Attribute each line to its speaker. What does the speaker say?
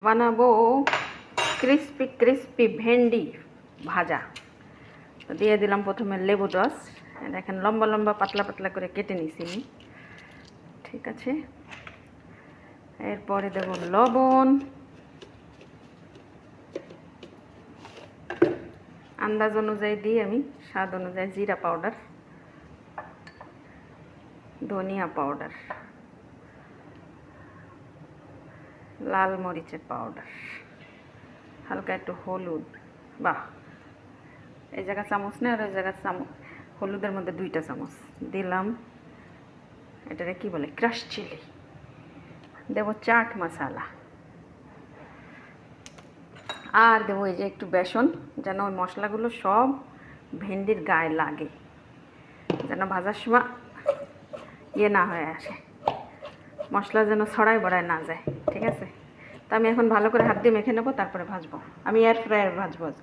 Speaker 1: বানাবো crispy crispy ভেন্ডি ভাজা। তো দিয়ে দিলাম প্রথমে লেবু রস, দেখেন লম্বা লম্বা পাতলা পাতলা করে কেটে নিছি আমি। ঠিক আছে, এরপরে দেব লবণ, আন্দাজ অনুযায়ী দিই আমি, স্বাদ অনুযায়ী জিরা পাউডার, ধনিয়া পাউডার, লাল মরিচের পাউডার, হালকা একটু হলুদ, বাহ এই জায়গা চামচ না আর ওই জায়গার চামচ, হলুদের মধ্যে 2টা চামচ দিলাম। এটাকে কি বলে, ক্রাশ চিলি। দেব চাট মশলা, আর দেবো এই যে একটু বেসন, যেন ওই মশলাগুলো সব ভেন্ডির গায়ে লাগে, যেন ভাজার সময় ইয়ে না হয়ে আসে, মশলা যেন ছড়ায় বড়ায় না যায়। ঠিক আছে, তা আমি এখন ভালো করে হাত দিয়ে মেখে নেবো, তারপরে ভাজবো। আমি এয়ার ফ্রায়ারে ভাজবো।